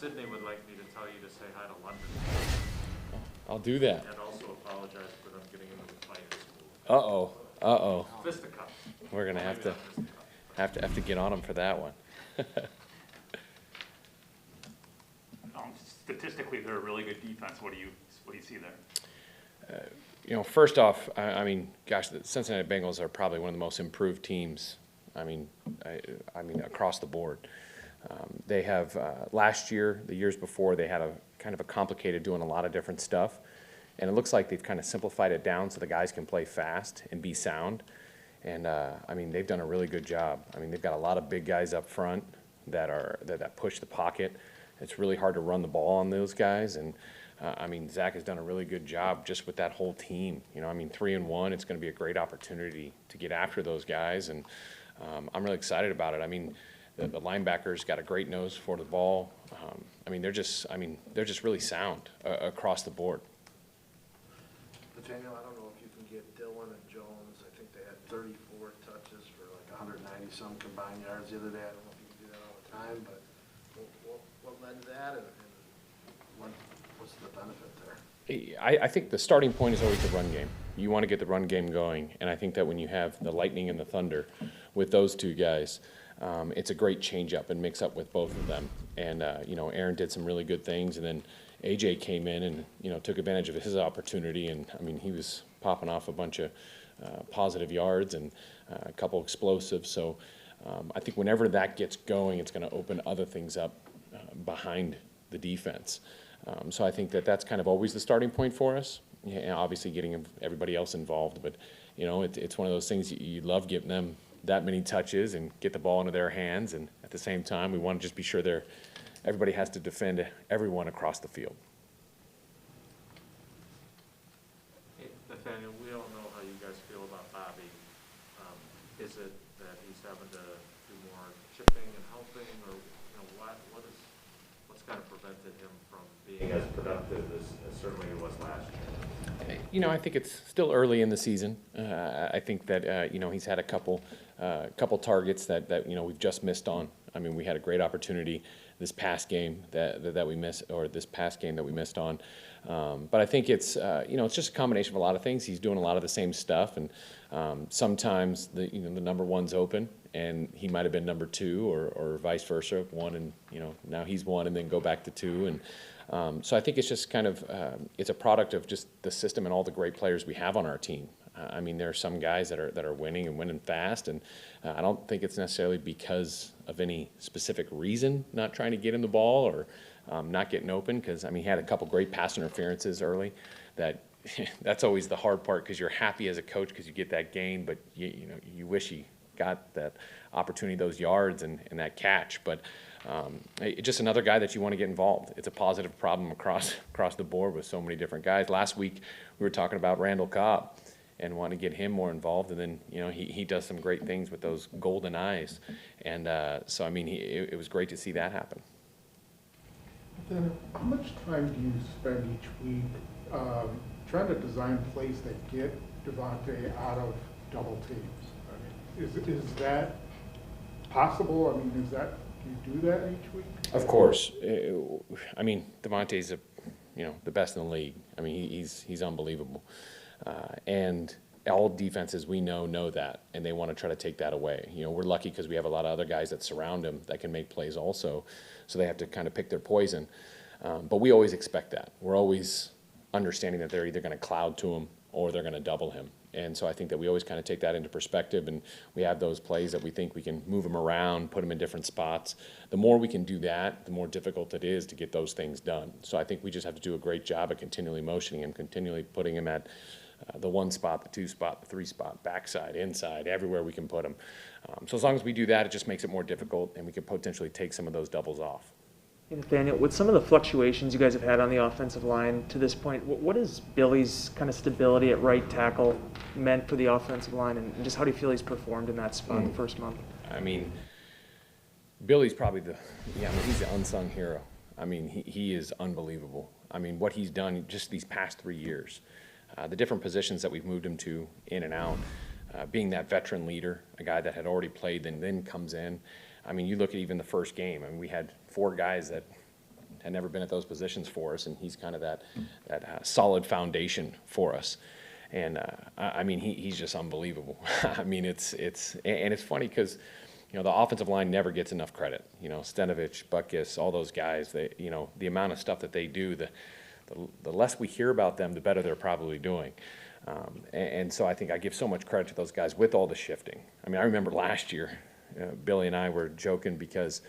Sydney would like me to tell you to say hi to London. I'll do that. And also apologize for them getting into the fight at school. Uh-oh. Uh-oh. Fisticuffs. We're going to have to get on them for that one. Statistically, they're a really good defense. What do you see there? First off, I mean, gosh, the Cincinnati Bengals are probably one of the most improved teams. I mean, across the board. They have last year, the years before, they had a kind of a complicated doing a lot of different stuff, and it looks like they've kind of simplified it down so the guys can play fast and be sound. And I mean, they've done a really good job. I mean, they've got a lot of big guys up front that push the pocket. It's really hard to run the ball on those guys, and I mean, Zach has done a really good job just with that whole team. I mean, 3-1, it's going to be a great opportunity to get after those guys, and I'm really excited about it. I mean, the linebackers got a great nose for the ball. I mean, they're just really sound across the board. Nathaniel, I don't know if you can get Dillon and Jones. I think they had 34 touches for like 190-some combined yards the other day. I don't know if you can do that all the time, but what led to that, and what's the benefit there? I think the starting point is always the run game. You want to get the run game going, and I think that when you have the Lightning and the Thunder with those two guys, it's a great change-up and mix-up with both of them. And, Aaron did some really good things, and then A.J. came in and, took advantage of his opportunity, and, I mean, he was popping off a bunch of positive yards and a couple explosives. So I think whenever that gets going, it's going to open other things up behind the defense. So I think that's kind of always the starting point for us. Yeah, obviously getting everybody else involved, but it's one of those things you love giving them that many touches and get the ball into their hands, and at the same time we want to just be sure everybody has to defend everyone across the field. Hey, Nathaniel, we all know how you guys feel about Bobby. Is it that he's having to do more chipping and helping, or what's kind of prevented him from being as productive as certainly he was last year? I think it's still early in the season. I think that he's had a couple targets that we've just missed on. I mean, we had a great opportunity this past game that we missed, or this past game that we missed on. But I think it's it's just a combination of a lot of things. He's doing a lot of the same stuff, and sometimes the number one's open, and he might have been number two, or vice versa, one, and now he's one, and then go back to two, and so I think it's just kind of it's a product of just the system and all the great players we have on our team. I mean, there are some guys that are winning and winning fast, and I don't think it's necessarily because of any specific reason not trying to get in the ball or not getting open. Because I mean, he had a couple great pass interferences early. That's always the hard part, because you're happy as a coach because you get that gain, but you wish he got that opportunity, those yards, and that catch. But just another guy that you want to get involved. It's a positive problem across the board with so many different guys. Last week we were talking about Randall Cobb and want to get him more involved, and then he does some great things with those golden eyes, and so I mean it was great to see that happen. Then how much time do you spend each week trying to design plays that get Devontae out of double teams? I mean, is that possible? I mean, do you do that each week? Of course. I mean, Devontae's the best in the league. I mean, he's unbelievable. And all defenses we know that, and they want to try to take that away. We're lucky because we have a lot of other guys that surround him that can make plays also, so they have to kind of pick their poison. But we always expect that. We're always understanding that they're either going to cloud to him or they're going to double him. And so I think that we always kind of take that into perspective, and we have those plays that we think we can move them around, put them in different spots. The more we can do that, the more difficult it is to get those things done. So I think we just have to do a great job at continually motioning him, continually putting him at the one spot, the two spot, the three spot, backside, inside, everywhere we can put him. So as long as we do that, it just makes it more difficult, and we can potentially take some of those doubles off. Hey, Nathaniel, with some of the fluctuations you guys have had on the offensive line to this point, what has Billy's kind of stability at right tackle meant for the offensive line, and just how do you feel he's performed in that spot the first month? I mean, Billy's probably he's the unsung hero. I mean, he is unbelievable. I mean, what he's done just these past 3 years, the different positions that we've moved him to in and out, being that veteran leader, a guy that had already played and then comes in. I mean, you look at even the first game, and we had 4 guys that had never been at those positions for us, and he's kind of that solid foundation for us. And I mean, he's just unbelievable. I mean, it's funny because, you know, the offensive line never gets enough credit. You know, Stenovich, Butkus, all those guys, they, you know, the amount of stuff that they do, the less we hear about them, the better they're probably doing. And so I think I give so much credit to those guys with all the shifting. I mean, I remember last year, Billy and I were joking because,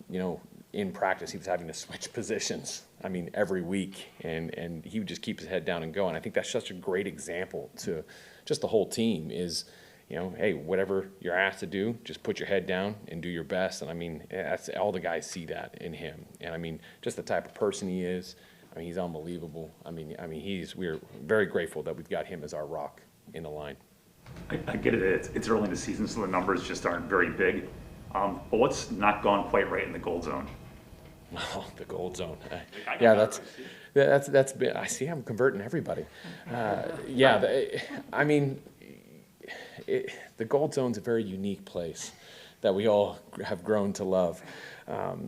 you know, in practice he was having to switch positions, I mean, every week, and he would just keep his head down and go. And I think that's such a great example to just the whole team is, you know, hey, whatever you're asked to do, just put your head down and do your best. And I mean, that's all the guys see that in him. And I mean, just the type of person he is, I mean, he's unbelievable. I mean, we're very grateful that we've got him as our rock in the line. I get it, it's early in the season, so the numbers just aren't very big. But what's not gone quite right in the gold zone? Oh, the gold zone. Yeah, that's been, I see I'm converting everybody. I mean, the gold zone's a very unique place that we all have grown to love.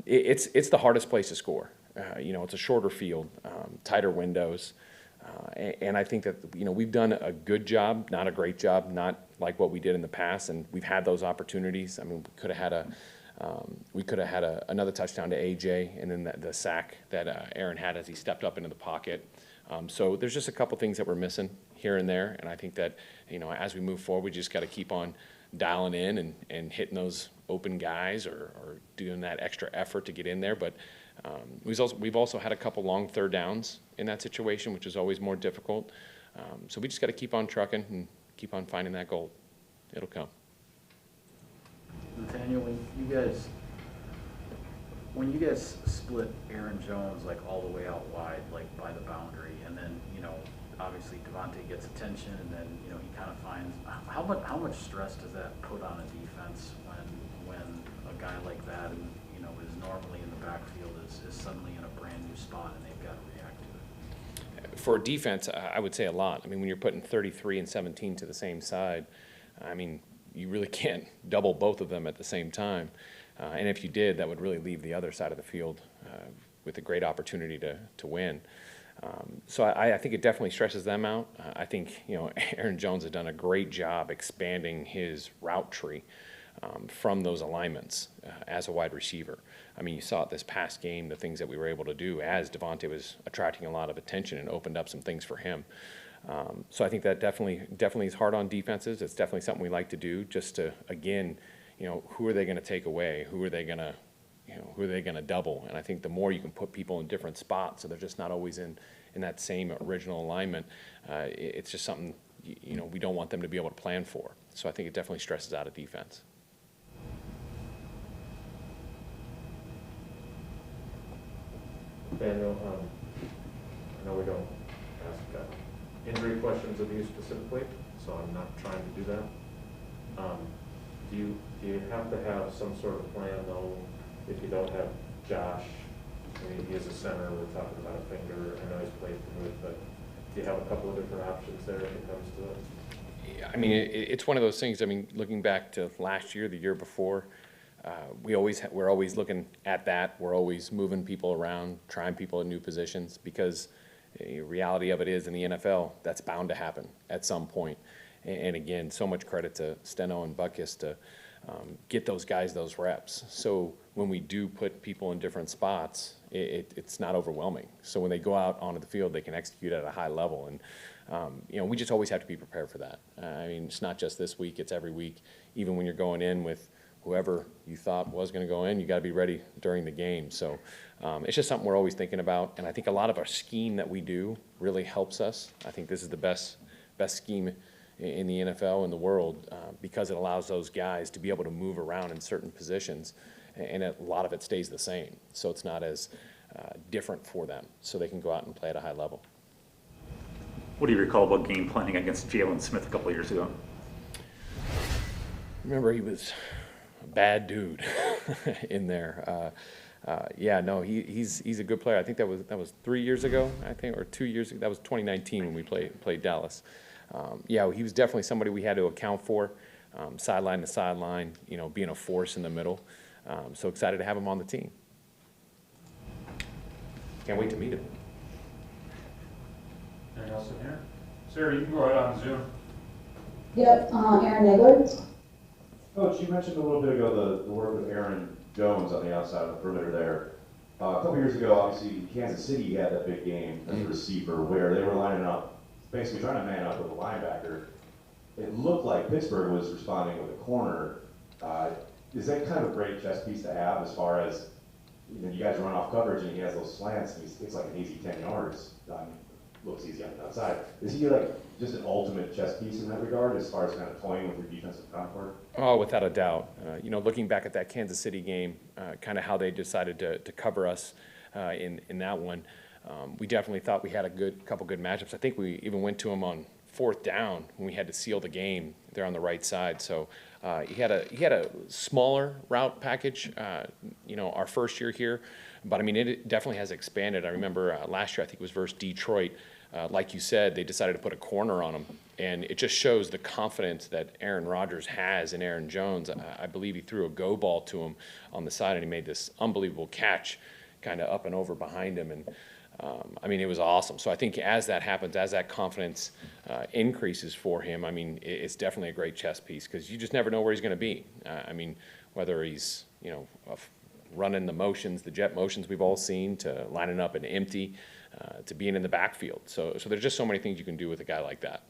It's the hardest place to score. You know, it's a shorter field, tighter windows. And I think that, you know, we've done a good job, not a great job, not like what we did in the past, and we've had those opportunities. I mean, we could have had another touchdown to AJ, and then the sack that Aaron had as he stepped up into the pocket. So there's just a couple things that we're missing here and there, and I think that, you know, as we move forward, we just got to keep on dialing in and hitting those open guys or doing that extra effort to get in there. But we've also had a couple long third downs in that situation, which is always more difficult. So we just got to keep on trucking and keep on finding that gold. It'll come. Nathaniel, when you guys split Aaron Jones like all the way out wide, like by the boundary, and then, you know, obviously Devontae gets attention, and then, you know, he kind of finds how much stress does that put on a defense when a guy like that, and, you know, is normally in the backfield is suddenly in a brand new spot and they've got to react to it? For defense, I would say a lot. I mean, when you're putting 33 and 17 to the same side, I mean, you really can't double both of them at the same time. And if you did, that would really leave the other side of the field with a great opportunity to win. So I think it definitely stresses them out. I think, you know, Aaron Jones has done a great job expanding his route tree from those alignments as a wide receiver. I mean, you saw it this past game, the things that we were able to do as Devontae was attracting a lot of attention and opened up some things for him. So I think that definitely is hard on defenses. It's definitely something we like to do just to, again, you know, who are they going to take away? Who are they going to double? And I think the more you can put people in different spots so they're just not always in that same original alignment, it's just something, you know, we don't want them to be able to plan for. So I think it definitely stresses out a defense. Daniel, I know we don't ask injury questions of you specifically, so I'm not trying to do that. Do you have to have some sort of plan, though, if you don't have Josh? I mean, he is a center, we're talking about a finger, I know he's played through it, but do you have a couple of different options there if it comes to it? I mean, it's one of those things. I mean, looking back to last year, the year before, we're always looking at that. We're always moving people around, trying people in new positions, because the reality of it is in the NFL, that's bound to happen at some point. And again, so much credit to Steno and Butkus to get those guys those reps. So when we do put people in different spots, it's not overwhelming. So when they go out onto the field, they can execute at a high level. And you know, we just always have to be prepared for that. I mean, it's not just this week, it's every week. Even when you're going in with whoever you thought was going to go in, you got to be ready during the game. So it's just something we're always thinking about. And I think a lot of our scheme that we do really helps us. I think this is the best scheme in the NFL, in the world, because it allows those guys to be able to move around in certain positions, and a lot of it stays the same. So it's not as different for them, so they can go out and play at a high level. What do you recall about game planning against Jalen Smith a couple of years ago? Remember, he was a bad dude in there. Yeah, no, he's a good player. I think that was 3 years ago, I think, or 2 years ago. That was 2019 when we played Dallas. Yeah, he was definitely somebody we had to account for, sideline to sideline, you know, being a force in the middle. So excited to have him on the team. can't wait to meet him. Anything else in here? Sarah, you can go ahead on Zoom. Yep, Aaron Nagler. Coach, you mentioned a little bit ago the work with Aaron Jones on the outside of the perimeter there. A couple years ago, obviously, Kansas City had that big game as a receiver where they were lining up, basically trying to man up with a linebacker. It looked like Pittsburgh was responding with a corner. Is that kind of a great chess piece to have as far as, you guys run off coverage and he has those slants and it's like an easy 10 yards. Looks easy on the outside. Is he like just an ultimate chess piece in that regard as far as kind of toying with your defensive front court? Oh, without a doubt. Looking back at that Kansas City game, kind of how they decided to cover us in that one, we definitely thought we had a couple good matchups. I think we even went to him on 4th down when we had to seal the game there on the right side. So he had a smaller route package, our first year here, but I mean it definitely has expanded. I remember last year I think it was versus Detroit. Like you said, they decided to put a corner on him, and it just shows the confidence that Aaron Rodgers has in Aaron Jones. I believe he threw a go ball to him on the side, and he made this unbelievable catch kind of up and over behind him, and it was awesome. So I think as that happens, as that confidence increases for him, it's definitely a great chess piece because you just never know where he's going to be. Whether he's, running the motions, the jet motions we've all seen, to lining up an empty, to being in the backfield. So there's just so many things you can do with a guy like that.